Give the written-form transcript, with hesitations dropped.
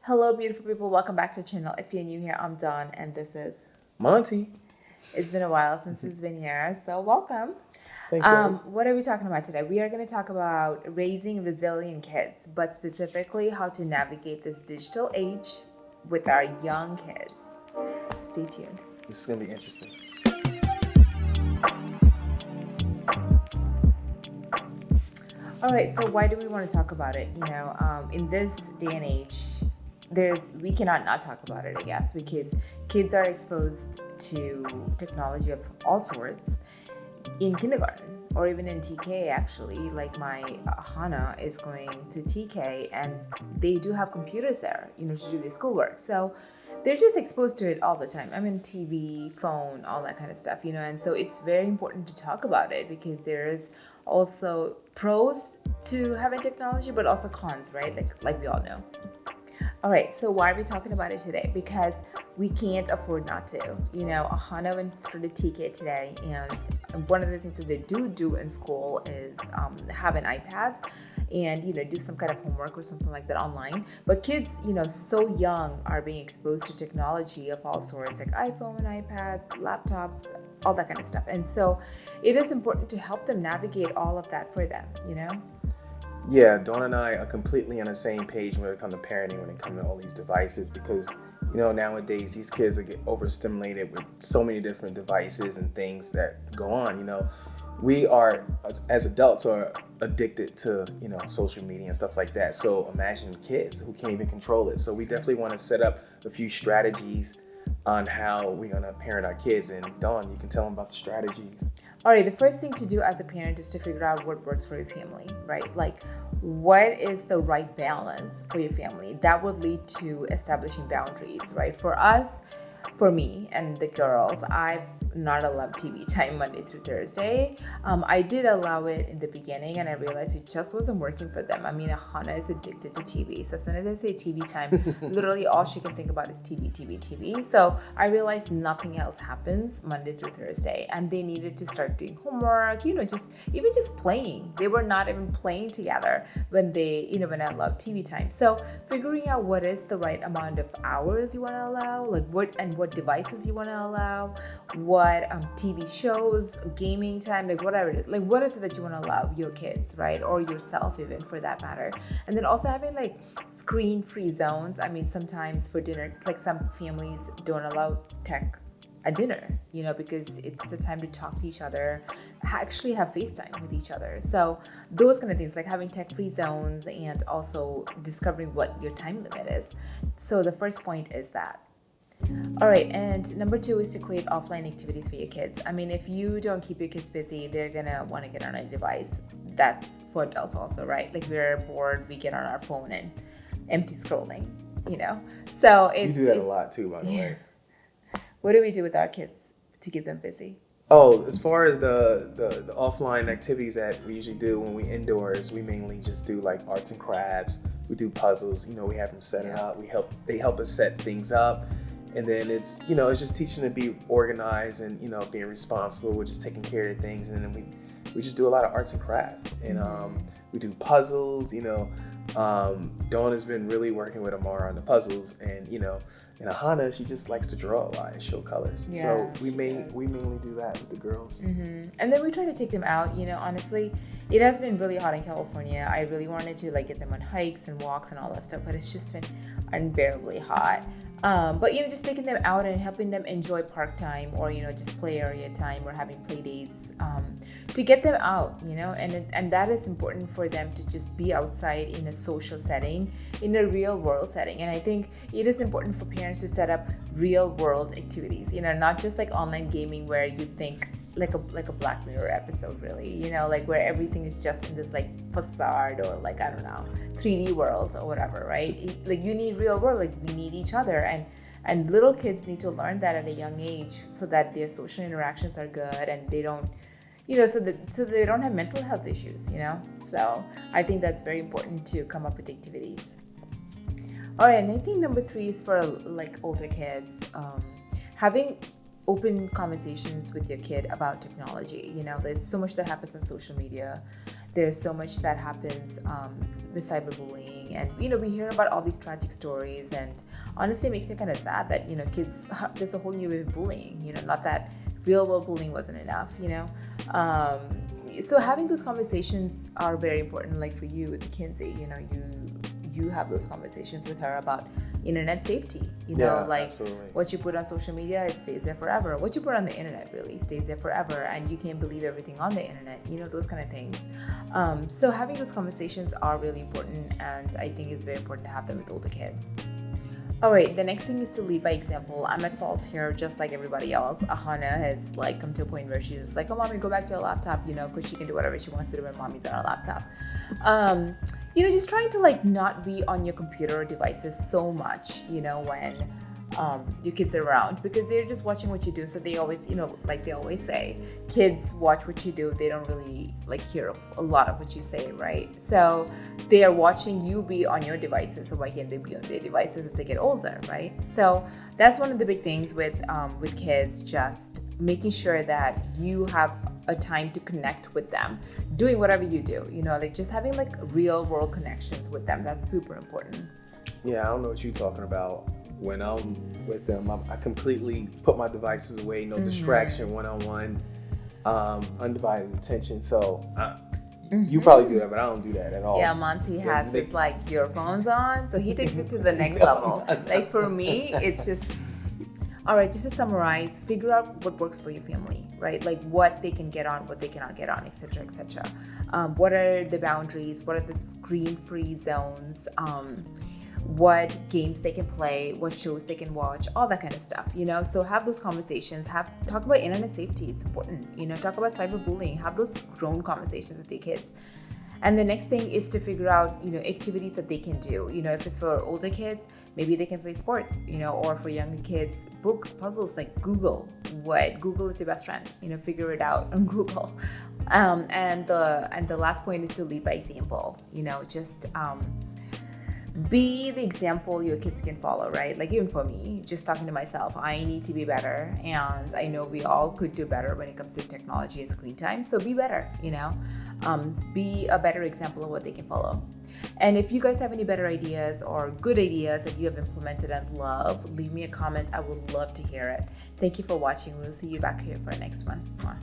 Hello, beautiful people. Welcome back to the channel. If you're new here, I'm Dawn, and this is Monty. It's been a while since it's been here, so welcome. Thanks, baby. What are we talking about today? We are going to talk about raising resilient kids, but specifically how to navigate this digital age with our young kids. Stay tuned. This is going to be interesting. All right, so why do we want to talk about it? In this day and age, we cannot not talk about it, I guess, because kids are exposed to technology of all sorts in kindergarten or even in TK. Actually, like my Hana is going to TK, and they do have computers there, to do their schoolwork. So they're just exposed to it all the time. I mean, TV, phone, all that kind of stuff, and so it's very important to talk about it because there is also pros to having technology, but also cons, right? Like we all know. All right, so why are we talking about it today? Because we can't afford not to. Ahana went started TK today, and one of the things that they do in school is have an iPad and do some kind of homework or something like that online. But kids, so young are being exposed to technology of all sorts, like iPhone, iPads, laptops, all that kind of stuff. And so it is important to help them navigate all of that for them, Yeah, Dawn and I are completely on the same page when it comes to parenting, when it comes to all these devices, because, nowadays these kids get overstimulated with so many different devices and things that go on. We are, as adults, are addicted to, social media and stuff like that. So imagine kids who can't even control it. So we definitely want to set up a few strategies on how we're going to parent our kids. And Dawn, you can tell them about the strategies. All right, the first thing to do as a parent is to figure out what works for your family, right? Like, what is the right balance for your family? That would lead to establishing boundaries, right? For me and the girls, I've not allowed TV time Monday through Thursday. I did allow it in the beginning, and I realized it just wasn't working for them. I mean, Ahana is addicted to TV. So as soon as I say TV time, literally all she can think about is TV, TV, TV. So I realized nothing else happens Monday through Thursday, and they needed to start doing homework, just playing. They were not even playing together when when I allowed TV time. So figuring out what is the right amount of hours you want to allow, like what devices you want to allow, what TV shows, gaming time, like whatever it is, like what is it that you want to allow your kids, right? Or yourself even, for that matter. And then also having like screen-free zones. I mean, sometimes for dinner, like some families don't allow tech at dinner, because it's the time to talk to each other, actually have FaceTime with each other. So those kind of things, like having tech-free zones and also discovering what your time limit is. So the first point is that. All right, and number 2 is to create offline activities for your kids. I mean, if you don't keep your kids busy, they're gonna want to get on a device. That's for adults also, right? Like, we're bored, we get on our phone and empty scrolling, So You do that a lot too, by the way. What do we do with our kids to keep them busy? Oh, as far as the offline activities that we usually do when we indoors, we mainly just do like arts and crafts. We do puzzles. We have them set it up. They help us set things up. And then it's just teaching them to be organized and, being responsible. We're just taking care of things. And then we just do a lot of arts and craft. And we do puzzles, Dawn has been really working with Amara on the puzzles. And, and Ahana, she just likes to draw a lot and show colors. Yeah, so we mainly do that with the girls. Mm-hmm. And then we try to take them out. Honestly, it has been really hot in California. I really wanted to get them on hikes and walks and all that stuff, but it's just been unbearably hot. But just taking them out and helping them enjoy park time, or just play area time, or having play dates, to get them out, and that is important for them to just be outside in a social setting, in a real world setting. And I think it is important for parents to set up real world activities, not just like online gaming where you think like a Black Mirror episode, really, like where everything is just in this like facade, or like, I don't know, 3D worlds or whatever, right? Like, you need real world, like we need each other, and little kids need to learn that at a young age so that their social interactions are good and they don't, so they don't have mental health issues, So I think that's very important to come up with activities. All right, and I think number 3 is for like older kids, having open conversations with your kid about technology. There's so much that happens on social media, There's so much that happens with cyberbullying, and we hear about all these tragic stories, and honestly it makes me kind of sad that kids, there's a whole new way of bullying, not that real world bullying wasn't enough. So having those conversations are very important. Like for you with Kinsey, you have those conversations with her about internet safety, absolutely. What you put on social media, it stays there forever. What you put on the internet really stays there forever, and you can't believe everything on the internet, those kind of things. So having those conversations are really important, and I think it's very important to have them with older kids. All right, the next thing is to lead by example. I'm at fault here, just like everybody else. Ahana has come to a point where she's just like, oh, mommy, go back to your laptop, because she can do whatever she wants to do when mommy's on her laptop. Just trying to not be on your computer or devices so much, when your kids are around, because they're just watching what you do. So they always, like they always say, kids watch what you do. They don't really hear a lot of what you say, right? So they are watching you be on your devices. So why can't they be on their devices as they get older, right? So that's one of the big things with kids, just making sure that you have a time to connect with them, doing whatever you do, just having real world connections with them. That's super important. Yeah, I don't know what you're talking about. When I'm with them, I completely put my devices away, no distraction, one-on-one, undivided attention. So you probably do that, but I don't do that at all. Yeah, Monty has his earphones on, so he takes it to the next level. For me, it's just, all right, just to summarize, figure out what works for your family, right? What they can get on, what they cannot get on, etc., etc. What are the boundaries? What are the screen-free zones? What games they can play, what shows they can watch, all that kind of stuff, So have those conversations, talk about internet safety, it's important, talk about cyberbullying, have those grown conversations with your kids. And the next thing is to figure out, activities that they can do. If it's for older kids, maybe they can play sports, or for younger kids, books, puzzles, Google is your best friend, figure it out on Google. And the last point is to lead by example, just be the example your kids can follow, right? Even for me, just talking to myself, I need to be better, and I know we all could do better when it comes to technology and screen time. So be better, be a better example of what they can follow. And if you guys have any better ideas or good ideas that you have implemented and love, leave me a comment. I would love to hear it. Thank you for watching. We'll see you back here for our next one. Mwah.